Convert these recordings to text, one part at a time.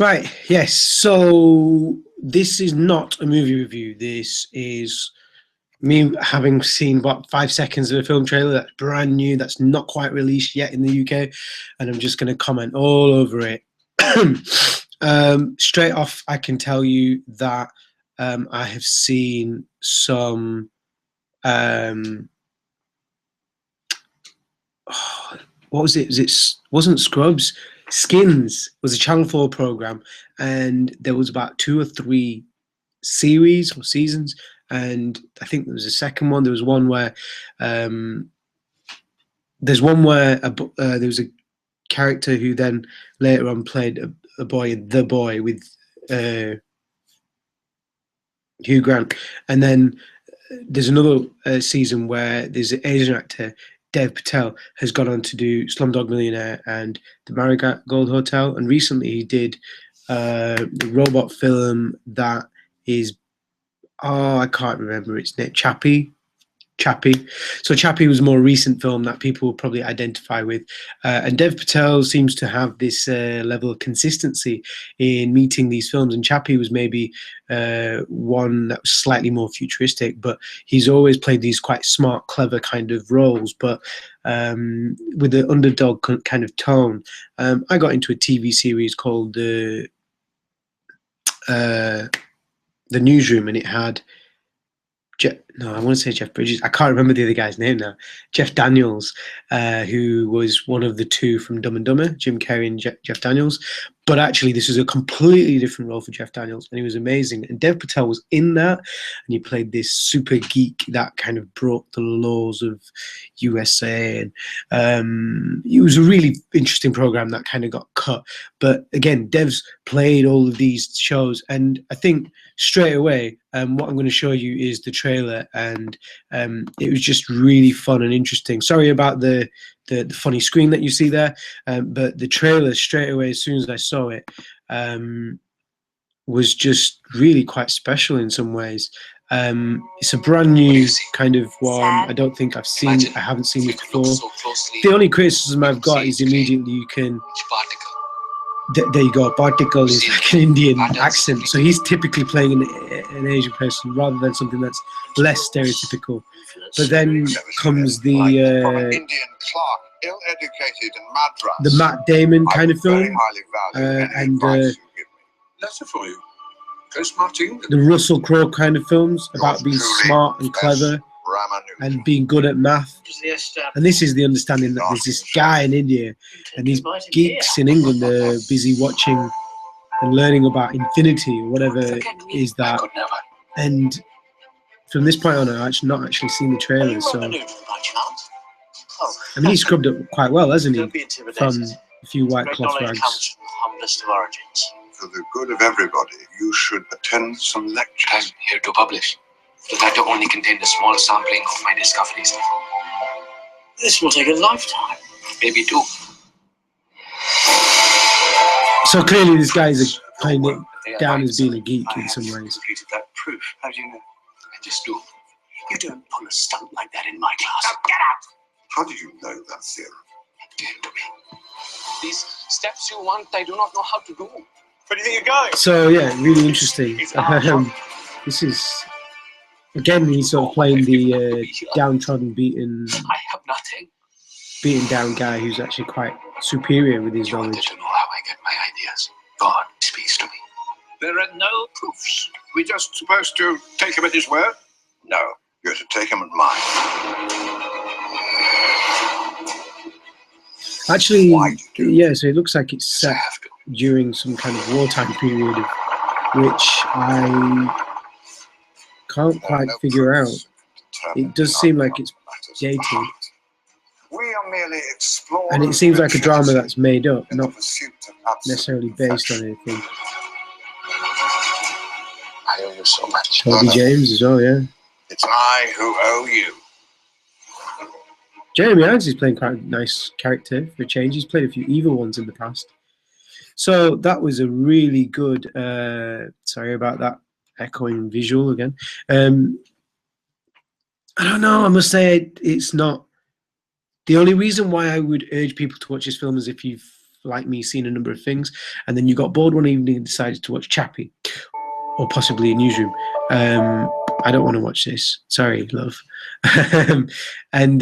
Right, yes. So this is not a movie review. This is me having seen about 5 seconds of a film trailer that's brand new, that's not quite released yet in the UK, and I'm just going to comment all over it. Straight off, I can tell you that I have seen some. What was it? Wasn't Scrubs? Skins was a Channel 4 program, and there was about 2 or 3 series or seasons, and I think there was a second one. There was one where there's one where there was a character who then later on played a boy in The Boy with Hugh Grant, and then there's another season where there's an Asian actor, Dev Patel, has gone on to do Slumdog Millionaire and the Marigold Hotel, and recently he did the robot film that is, oh, I can't remember its name, Chappie. So Chappie was a more recent film that people will probably identify with. And Dev Patel seems to have this level of consistency in meeting these films. And Chappie was maybe one that was slightly more futuristic, but he's always played these quite smart, clever kind of roles, but with an underdog kind of tone. I got into a TV series called The Newsroom, and it had I want to say Jeff Bridges. I can't remember the other guy's name now. Jeff Daniels, who was one of the two from Dumb and Dumber, Jim Carrey and Jeff Daniels. But actually, this was a completely different role for Jeff Daniels, and he was amazing. And Dev Patel was in that, and he played this super geek that kind of broke the laws of USA. And it was a really interesting program that kind of got cut. But again, Dev's played all of these shows, and I think straight away, what I'm going to show you is the trailer, and it was just really fun and interesting. Sorry about the funny screen that you see there, but the trailer straight away, as soon as I saw it, was just really quite special in some ways. It's a brand new kind of one. I don't think I haven't seen this before. The only criticism I've got is immediately you can. There you go. Particle is like an Indian accent, so he's typically playing an Asian person rather than something that's less stereotypical. But then comes the Matt Damon kind of film, and the Russell Crowe kind of films about being smart and clever and being good at math. And this is the understanding that there's this guy in India and these geeks in England are busy watching and learning about infinity or whatever is that. And from this point on, I've not actually seen the trailer, so I mean, he scrubbed up quite well, hasn't he? From a few white cloth rags. For the good of everybody, you should attend some lectures. I'm here to publish. The letter only contained a small sampling of my discoveries. This will take a lifetime, maybe 2. So clearly, this guy is playing it down as being a geek in some ways. Completed that proof. How do you know? I just do. You don't pull a stunt like that in my class. Now get out! How do you know that theorem? Give it to me. These steps you want, I do not know how to do. Where do you think you're going? So yeah, really interesting. This is. Again, he's sort of playing the downtrodden, beaten down guy who's actually quite superior with his knowledge. To know how I get my ideas. God speaks to me. There are no proofs. We're just supposed to take him at his word? No, you're to take him at mine. Actually, yeah, so it looks like it's set during some kind of wartime period, which I can't quite figure out. It does seem like it's dated, and it seems like a drama that's made up, not necessarily based on anything. I owe you so much. Toby James as well, yeah. It's I who owe you. Jeremy Irons is playing quite a nice character for a change. He's played a few evil ones in the past. So that was a really good, sorry about that echoing visual again. I don't know, I must say it's not. The only reason why I would urge people to watch this film is if you've like me, seen a number of things, and then you got bored one evening and decided to watch Chappie, or possibly a newsroom. I don't want to watch this. Sorry, love. And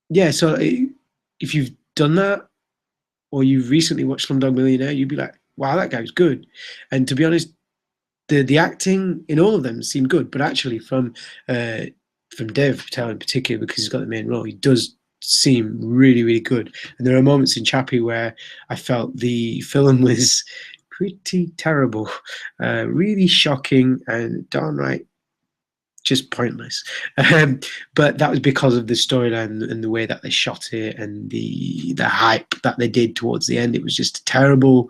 yeah, so if you've done that, or you've recently watched Slumdog Millionaire, you'd be like, wow, that guy was good. And to be honest, the acting in all of them seemed good, but actually from Dev Patel in particular, because he's got the main role, he does seem really, really good. And there are moments in Chappie where I felt the film was pretty terrible, really shocking and downright just pointless. But that was because of the storyline and the way that they shot it and the hype that they did towards the end. It was just a terrible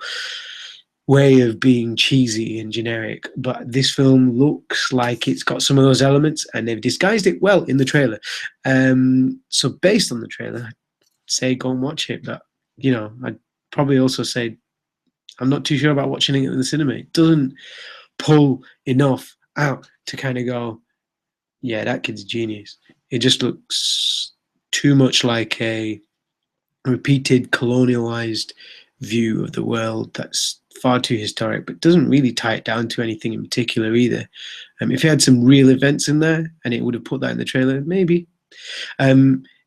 way of being cheesy and generic. But this film looks like it's got some of those elements, and they've disguised it well in the trailer. So based on the trailer, I'd say go and watch it. But you know, I'd probably also say I'm not too sure about watching it in the cinema. It doesn't pull enough out to kind of go, yeah, that kid's a genius. It just looks too much like a repeated colonialized view of the world that's far too historic, but doesn't really tie it down to anything in particular either. If it had some real events in there and it would have put that in the trailer, maybe.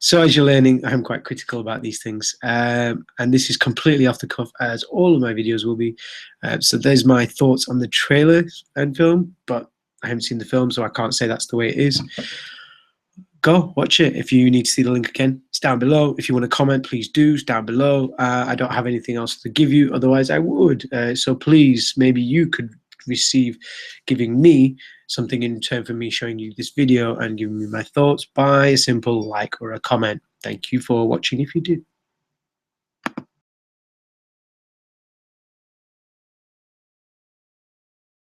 So as you're learning, I'm quite critical about these things. And this is completely off the cuff, as all of my videos will be. So there's my thoughts on the trailer and film, but I haven't seen the film, so I can't say that's the way it is. Go watch it. If you need to see the link again, it's down below. If you want to comment, please do. It's down below. I don't have anything else to give you, otherwise I would. So please, maybe you could receive giving me something in return for me showing you this video and giving me my thoughts by a simple like or a comment. Thank you for watching if you did.